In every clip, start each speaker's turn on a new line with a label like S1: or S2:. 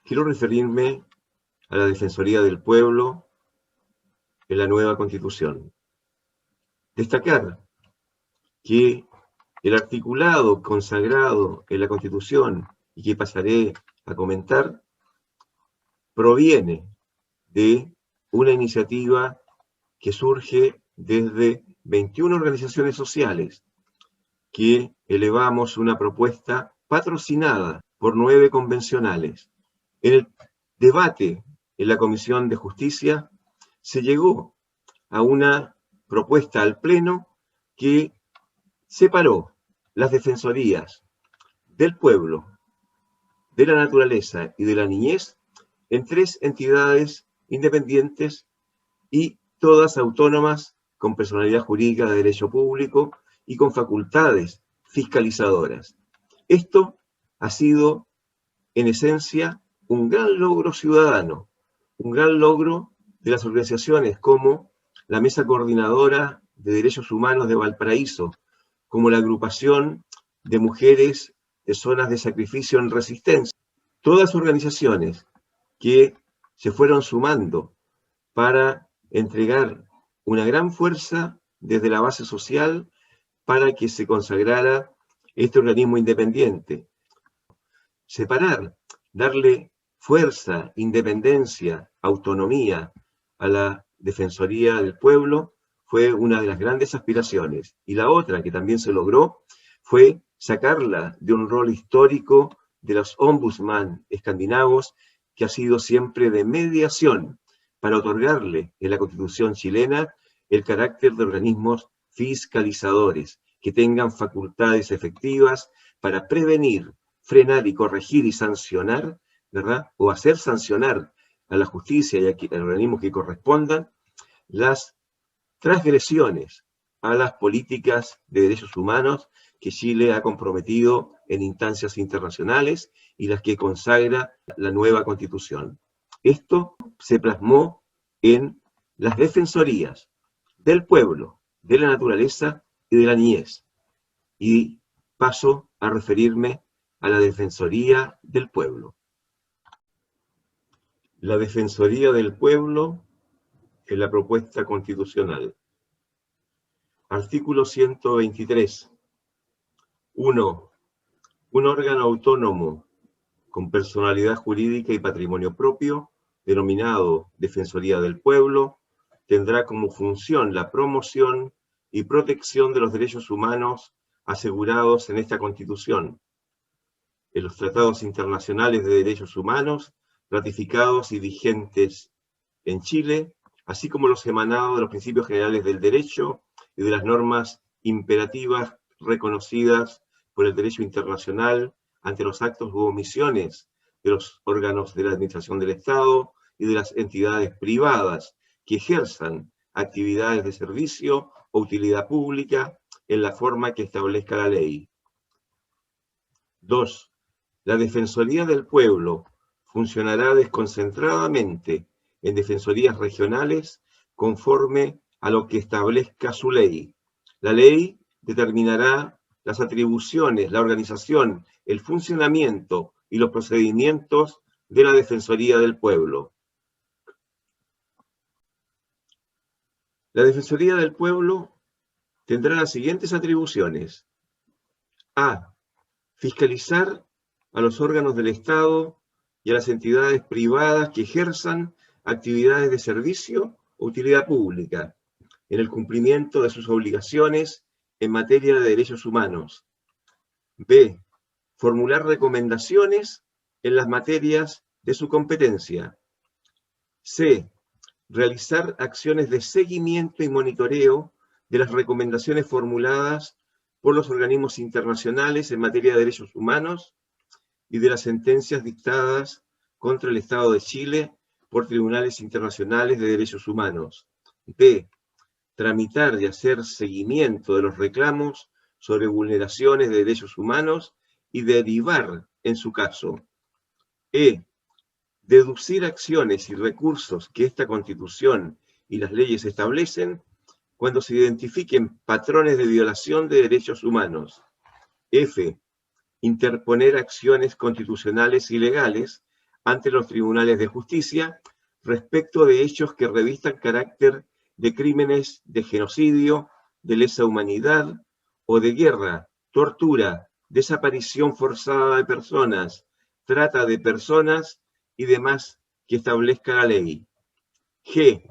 S1: Quiero referirme a la Defensoría del Pueblo en la nueva Constitución. Destacar que el articulado consagrado en la Constitución y que pasaré a comentar proviene de una iniciativa que surge desde 21 organizaciones sociales que elevamos una propuesta patrocinada por 9 convencionales. En el debate en la Comisión de Justicia se llegó a una propuesta al Pleno que separó las defensorías del pueblo, de la naturaleza y de la niñez en 3 entidades independientes y todas autónomas con personalidad jurídica de derecho público y con facultades fiscalizadoras. Esto ha sido, en esencia, un gran logro ciudadano, un gran logro de las organizaciones como la Mesa Coordinadora de Derechos Humanos de Valparaíso, como la Agrupación de Mujeres de Zonas de Sacrificio en Resistencia. Todas organizaciones que se fueron sumando para entregar una gran fuerza desde la base social para que se consagrara este organismo independiente. Separar, darle fuerza, independencia, autonomía a la Defensoría del Pueblo fue una de las grandes aspiraciones. Y la otra, que también se logró, fue sacarla de un rol histórico de los ombudsman escandinavos, que ha sido siempre de mediación, para otorgarle en la Constitución chilena el carácter de organismos fiscalizadores, que tengan facultades efectivas para prevenir, frenar y corregir y sancionar, ¿verdad? O hacer sancionar a la justicia y a los organismos que correspondan las transgresiones a las políticas de derechos humanos que Chile ha comprometido en instancias internacionales y las que consagra la nueva Constitución. Esto se plasmó en las defensorías del pueblo, de la naturaleza y de la niñez. Y paso a referirme a la Defensoría del Pueblo. La Defensoría del Pueblo en la propuesta constitucional. Artículo 123. 1. Un órgano autónomo con personalidad jurídica y patrimonio propio, denominado Defensoría del Pueblo, tendrá como función la promoción y protección de los derechos humanos asegurados en esta Constitución, en los tratados internacionales de derechos humanos ratificados y vigentes en Chile, así como los emanados de los principios generales del derecho y de las normas imperativas reconocidas por el derecho internacional ante los actos u omisiones de los órganos de la administración del Estado y de las entidades privadas que ejerzan actividades de servicio o utilidad pública en la forma que establezca la ley. 2. La Defensoría del Pueblo funcionará desconcentradamente en defensorías regionales conforme a lo que establezca su ley. La ley determinará las atribuciones, la organización, el funcionamiento y los procedimientos de la Defensoría del Pueblo. La Defensoría del Pueblo tendrá las siguientes atribuciones. A. Fiscalizar a los órganos del Estado y a las entidades privadas que ejerzan actividades de servicio o utilidad pública en el cumplimiento de sus obligaciones en materia de derechos humanos. B. Formular recomendaciones en las materias de su competencia. C. Realizar acciones de seguimiento y monitoreo de las recomendaciones formuladas por los organismos internacionales en materia de derechos humanos y de las sentencias dictadas contra el Estado de Chile por tribunales internacionales de derechos humanos. D. Tramitar y hacer seguimiento de los reclamos sobre vulneraciones de derechos humanos y derivar en su caso. E. Deducir acciones y recursos que esta Constitución y las leyes establecen cuando se identifiquen patrones de violación de derechos humanos. F. Interponer acciones constitucionales y legales ante los tribunales de justicia respecto de hechos que revistan carácter de crímenes de genocidio, de lesa humanidad o de guerra, tortura, desaparición forzada de personas, trata de personas y demás que establezca la ley. G.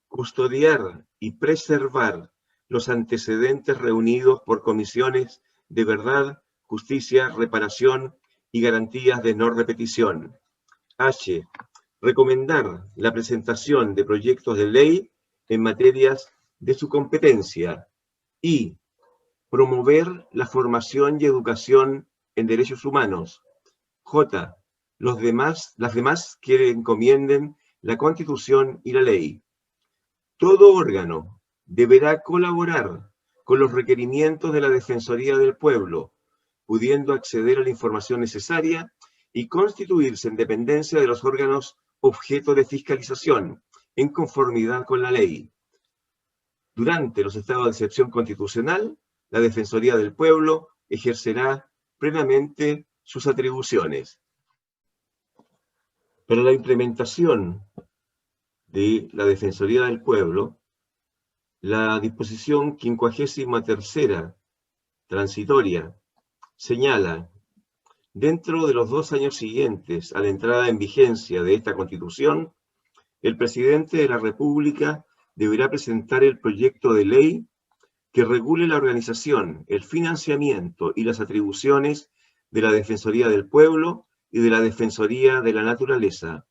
S1: Custodiar y preservar los antecedentes reunidos por comisiones de verdad, justicia, reparación y garantías de no repetición. H. Recomendar la presentación de proyectos de ley en materias de su competencia. I. Promover la formación y educación en derechos humanos. J. Las demás que encomienden la Constitución y la ley. Todo órgano deberá colaborar con los requerimientos de la Defensoría del Pueblo, pudiendo acceder a la información necesaria y constituirse en dependencia de los órganos objeto de fiscalización, en conformidad con la ley. Durante los estados de excepción constitucional, la Defensoría del Pueblo ejercerá plenamente sus atribuciones. Para la implementación de la Defensoría del Pueblo, la disposición 53ª transitoria señala: dentro de los 2 años siguientes a la entrada en vigencia de esta Constitución, el presidente de la República deberá presentar el proyecto de ley que regule la organización, el financiamiento y las atribuciones de la Defensoría del Pueblo y de la Defensoría de la Naturaleza.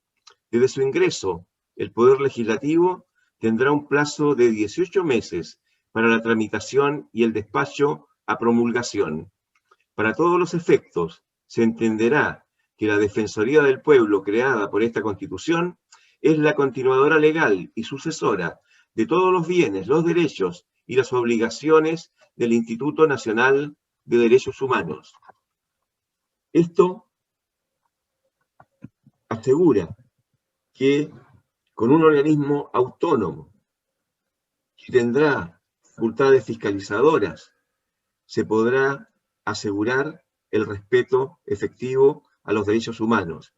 S1: Desde su ingreso, el Poder Legislativo tendrá un plazo de 18 meses para la tramitación y el despacho a promulgación. Para todos los efectos, se entenderá que la Defensoría del Pueblo creada por esta Constitución es la continuadora legal y sucesora de todos los bienes, los derechos y las obligaciones del Instituto Nacional de Derechos Humanos. Esto asegura que con un organismo autónomo que tendrá facultades fiscalizadoras, se podrá asegurar el respeto efectivo a los derechos humanos.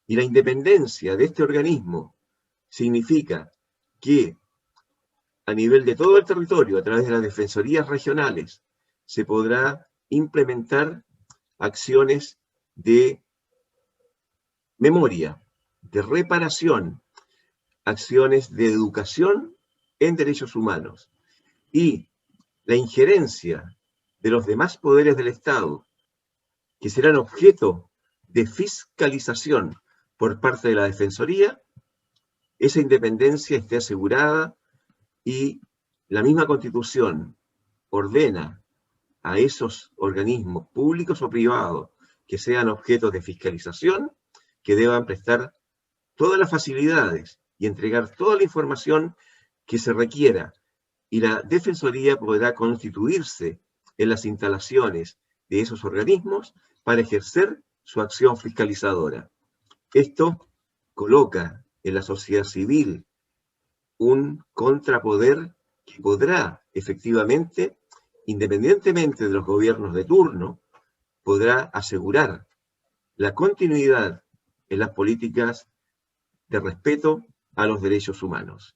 S1: Y la independencia de este organismo significa que a nivel de todo el territorio, a través de las defensorías regionales, se podrá implementar acciones de memoria, de reparación, acciones de educación en derechos humanos. Y la injerencia de los demás poderes del Estado, que serán objeto de fiscalización por parte de la Defensoría, esa independencia esté asegurada y la misma Constitución ordena a esos organismos públicos o privados que sean objetos de fiscalización que deban prestar todas las facilidades y entregar toda la información que se requiera, y la Defensoría podrá constituirse en las instalaciones de esos organismos para ejercer su acción fiscalizadora. Esto coloca en la sociedad civil un contrapoder que podrá efectivamente, independientemente de los gobiernos de turno, podrá asegurar la continuidad en las políticas de respeto a los derechos humanos.